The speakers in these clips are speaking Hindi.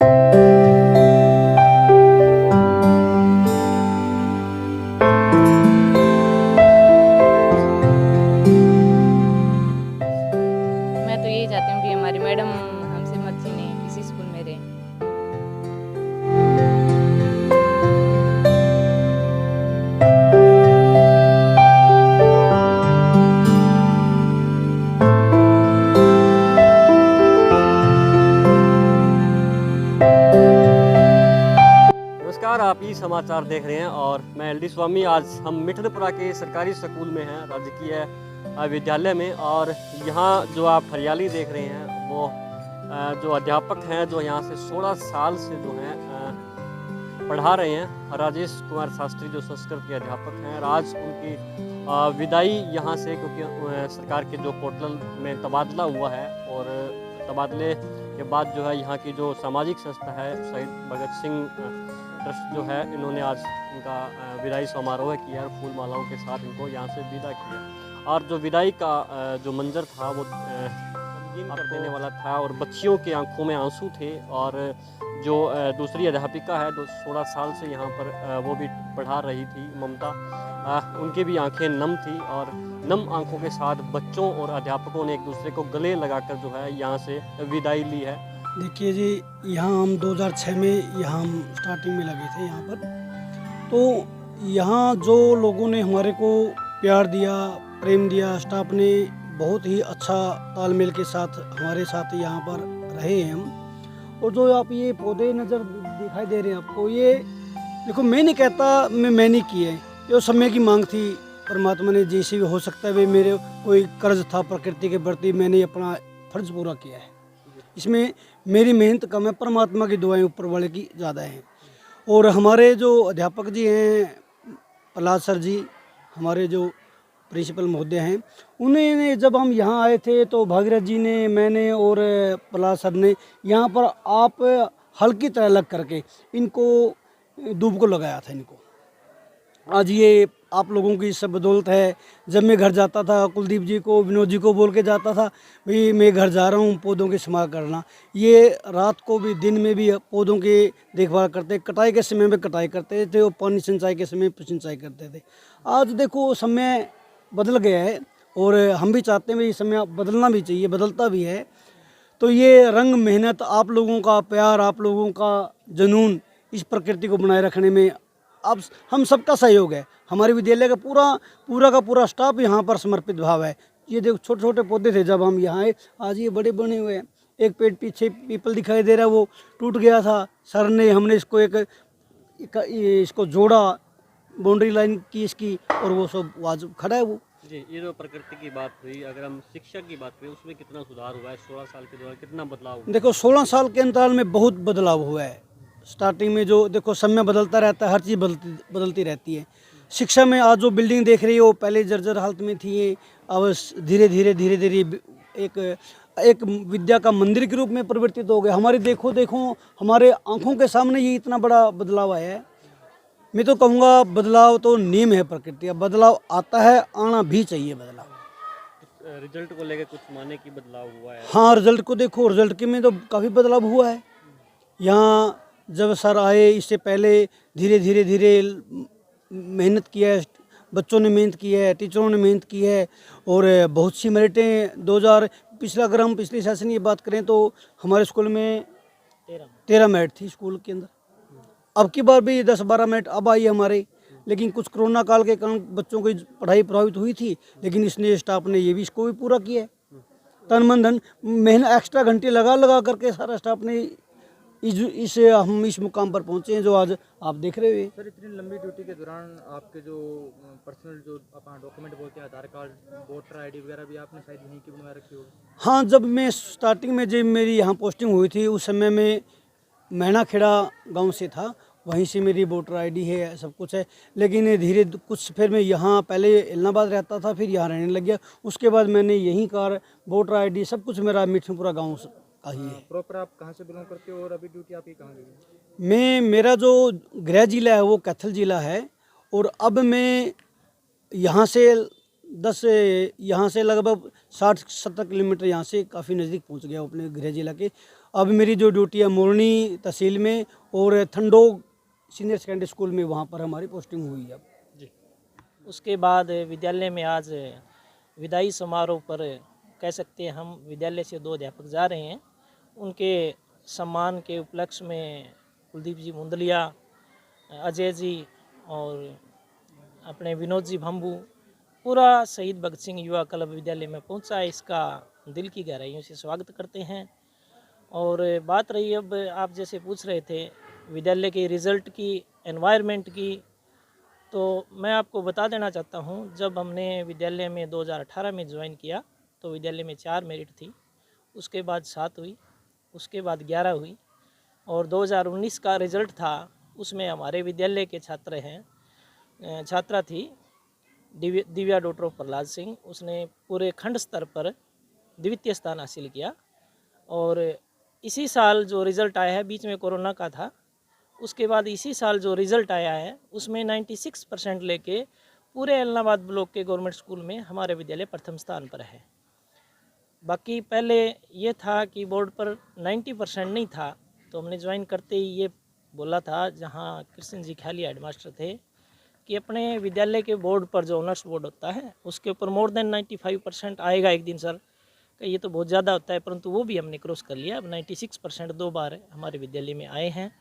मैं तो यही चाहती हूँ कि हमारी मैडम हमसे मत छीने, इसी स्कूल में रहें। नमस्कार, आप ई समाचार देख रहे हैं और मैं एल डी स्वामी। आज हम मिठनपुरा के सरकारी स्कूल में हैं, राजकीय विद्यालय में। और यहाँ जो आप हरियाली देख रहे हैं वो जो अध्यापक हैं जो यहाँ से 16 साल से जो हैं पढ़ा रहे हैं, राजेश कुमार शास्त्री जो संस्कृत के अध्यापक हैं। और आज उनकी विदाई यहाँ से, क्योंकि सरकार के जो पोर्टल में तबादला हुआ है और तबादले के बाद जो है यहाँ की जो सामाजिक संस्था है शहीद भगत सिंह ट्रस्ट जो है, इन्होंने आज इनका विदाई समारोह किया और फूल मालाओं के साथ इनको यहाँ से विदा किया। और जो विदाई का जो मंजर था वो गमगीन कर देने वाला था और बच्चियों की आंखों में आंसू थे। और जो दूसरी अध्यापिका है जो 16 साल से यहाँ पर वो भी पढ़ा रही थी, ममता, उनकी भी आंखें नम थी। और नम आंखों के साथ बच्चों और अध्यापकों ने एक दूसरे को गले लगाकर जो है यहाँ से विदाई ली है। देखिए जी, यहाँ हम 2006 में यहाँ हम स्टार्टिंग में लगे थे यहाँ पर। तो यहाँ जो लोगों ने हमारे को प्यार दिया, प्रेम दिया, स्टाफ ने बहुत ही अच्छा तालमेल के साथ हमारे साथ यहाँ पर रहे हैं हम। और जो आप ये पौधे नज़र दिखाई दे रहे हैं आपको, ये देखो, मैं नहीं कहता मैं नहीं किए, ये समय की मांग थी। परमात्मा ने जैसे भी हो सकता है, वे मेरे कोई कर्ज था प्रकृति के प्रति, मैंने अपना फर्ज पूरा किया है। इसमें मेरी मेहनत कम है, परमात्मा की दुआएं ऊपर वाले की ज़्यादा हैं। और हमारे जो अध्यापक जी हैं, प्रहलाद सर जी, हमारे जो प्रिंसिपल महोदय हैं, उन्होंने जब हम यहाँ आए थे तो भागीरथ जी ने, मैंने और प्रहलाद सर ने यहाँ पर आप हल्की तरह लग करके इनको दूब को लगाया था इनको। आज ये आप लोगों की सब बदौलत है। जब मैं घर जाता था, कुलदीप जी को, विनोद जी को बोल के जाता था, भाई मैं घर जा रहा हूँ, पौधों की संभाल करना। ये रात को भी दिन में भी पौधों की देखभाल करते, कटाई के समय में कटाई करते थे और पानी सिंचाई के समय पर सिंचाई करते थे। आज देखो समय बदल गया है और हम भी चाहते हैं भाई समय बदलना भी चाहिए, बदलता भी है। तो ये रंग मेहनत, आप लोगों का प्यार, आप लोगों का जुनून इस प्रकृति को बनाए रखने में अब हम सबका सहयोग है। हमारे विद्यालय का पूरा स्टाफ यहाँ पर समर्पित भाव है। ये देखो, छोटे छोटे पौधे थे जब हम यहाँ आए, आज ये बड़े बने हुए हैं। एक पेड़ पीछे पीपल दिखाई दे रहा है, वो टूट गया था, सर ने, हमने इसको इसको जोड़ा, बाउंड्री लाइन की इसकी, और वो सब आज खड़ा है वो। जी, ये जो प्रकृति की बात हुई, अगर हम शिक्षा की बात करें उसमें कितना सुधार हुआ है 16 साल के दौरान, कितना बदलाव हुआ? देखो, 16 साल के अंतराल में बहुत बदलाव हुआ है। स्टार्टिंग में जो देखो, समय बदलता रहता है, हर चीज़ बदलती रहती है। शिक्षा में आज जो बिल्डिंग देख रही हो, पहले जर्जर हालत में थी, अब धीरे धीरे एक विद्या का मंदिर के रूप में परिवर्तित हो गया। हमारे देखो हमारे आंखों के सामने ये इतना बड़ा बदलाव आया है। मैं तो कहूँगा बदलाव तो नियम है प्रकृति का, बदलाव आता है, आना भी चाहिए बदलाव। रिजल्ट को लेकर कुछ माने की बदलाव हुआ है? हाँ, रिजल्ट को देखो, रिजल्ट के में तो काफ़ी बदलाव हुआ है। यहाँ जब सर आए, इससे पहले धीरे धीरे मेहनत किया है, बच्चों ने मेहनत की है, टीचरों ने मेहनत की है। और बहुत सी मेरिटें 2000 पिछला, अगर हम पिछले सेशन की बात करें तो हमारे स्कूल में 13 मेरिट थी स्कूल के अंदर। अब की बार भी 10-12 मेरिट अब आई हमारे। लेकिन कुछ कोरोना काल के कारण बच्चों की पढ़ाई प्रभावित हुई थी, लेकिन इसने स्टाफ ने ये भी इसको भी पूरा किया है। तन मन धन मेहनत, एक्स्ट्रा घंटे लगा करके सारा स्टाफ ने हम इस मुकाम पर पहुंचे हैं जो आज आप देख रहे हो। सर, इतनी लंबी ड्यूटी के दौरान आपके जो पर्सनल जो अपना डॉक्यूमेंट बोलते हैं, आधार कार्ड, वोटर आईडी वगैरह भी आपने शायद यहीं की बनवा रखी होगी? हाँ, जब मैं स्टार्टिंग में जब मेरी यहाँ पोस्टिंग हुई थी, उस समय में मैनाखेड़ा गांव से था, वहीं से मेरी वोटर आईडी है, सब कुछ है। लेकिन धीरे कुछ फिर मैं यहाँ पहले इलाहाबाद रहता था, फिर यहाँ रहने लग गया। उसके बाद मैंने यहीं का वोटर आईडी सब कुछ मेरा मिठनपुरा गाँव का ही है। प्रॉपर आप कहाँ से बिलोंग करते हो और अभी ड्यूटी आपकी कहाँ गई? मेरा जो गृह जिला है वो कैथल जिला है। और अब मैं यहाँ से लगभग 60-70 किलोमीटर यहाँ से काफ़ी नज़दीक पहुँच गया अपने गृह जिला के। अब मेरी जो ड्यूटी है मोरनी तहसील में और थंडोग सीनियर सेकेंडरी स्कूल में, वहाँ पर हमारी पोस्टिंग हुई है। उसके बाद विद्यालय में आज विदाई समारोह पर कह सकते हैं हम विद्यालय से 2 अध्यापक जा रहे हैं। उनके सम्मान के उपलक्ष्य में कुलदीप जी मुंदलिया, अजय जी और अपने विनोद जी भंबू, पूरा शहीद भगत सिंह युवा क्लब विद्यालय में पहुंचा है। इसका दिल की गहराइयों से स्वागत करते हैं। और बात रही, अब आप जैसे पूछ रहे थे विद्यालय के रिज़ल्ट की, एनवायरनमेंट की, तो मैं आपको बता देना चाहता हूं, जब हमने विद्यालय में 2018 में ज्वाइन किया तो विद्यालय में 4 मेरिट थी, उसके बाद 7 हुई, उसके बाद 11 हुई और 2019 का रिज़ल्ट था, उसमें हमारे विद्यालय के छात्रा थी दिव्या डॉक्टर ऑफ प्रहलाद सिंह। उसने पूरे खंड स्तर पर द्वितीय स्थान हासिल किया। और इसी साल जो रिज़ल्ट आया है, बीच में कोरोना का था, उसके बाद इसी साल जो रिज़ल्ट आया है उसमें 96% लेके पूरे एलनाबाद ब्लॉक के गवर्नमेंट स्कूल में हमारे विद्यालय प्रथम स्थान पर है। बाकी पहले ये था कि बोर्ड पर 90% नहीं था, तो हमने ज्वाइन करते ही ये बोला था, जहाँ कृष्ण जी ख्याली हेडमास्टर थे, कि अपने विद्यालय के बोर्ड पर जो ऑनर्स बोर्ड होता है उसके ऊपर मोर देन 95% आएगा एक दिन सर। ये तो बहुत ज़्यादा होता है, परंतु वो भी हमने क्रॉस कर लिया। अब 96% 2 बार हमारे विद्यालय में आए हैं।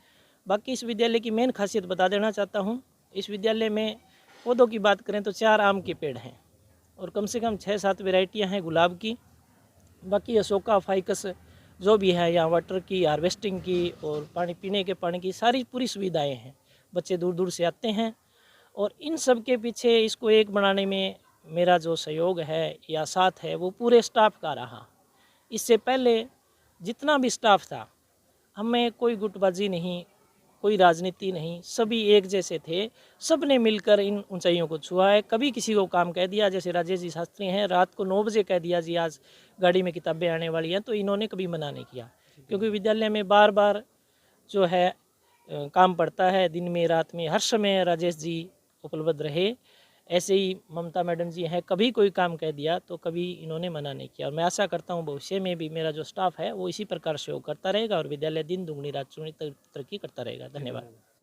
बाकी इस विद्यालय की मेन खासियत बता देना चाहता हूँ। इस विद्यालय में पौधों की बात करें तो 4 आम के पेड़ हैं और कम से कम 6-7 वेराइटियाँ हैं गुलाब की। बाकी अशोका, फाइकस जो भी है, यहाँ वाटर की, हार्वेस्टिंग की और पानी पीने के पानी की सारी पूरी सुविधाएँ हैं। बच्चे दूर दूर से आते हैं और इन सब के पीछे इसको एक बनाने में मेरा जो सहयोग है या साथ है वो पूरे स्टाफ का रहा। इससे पहले जितना भी स्टाफ था, हमें कोई गुटबाजी नहीं, कोई राजनीति नहीं, सभी एक जैसे थे। सब ने मिलकर इन ऊंचाइयों को छुआ है। कभी किसी को काम कह दिया, जैसे राजेश जी शास्त्री हैं, रात को 9 बजे कह दिया जी आज गाड़ी में किताबें आने वाली हैं, तो इन्होंने कभी मना नहीं किया, क्योंकि विद्यालय में बार बार जो है काम पड़ता है, दिन में रात में, हर समय राजेश जी उपलब्ध रहे। ऐसे ही ममता मैडम जी हैं, कभी कोई काम कह दिया तो कभी इन्होंने मना नहीं किया। और मैं आशा करता हूँ भविष्य में भी मेरा जो स्टाफ है वो इसी प्रकार सहयोग करता रहेगा और विद्यालय दिन दुगनी रात चौगुनी तरक्की करता रहेगा। धन्यवाद।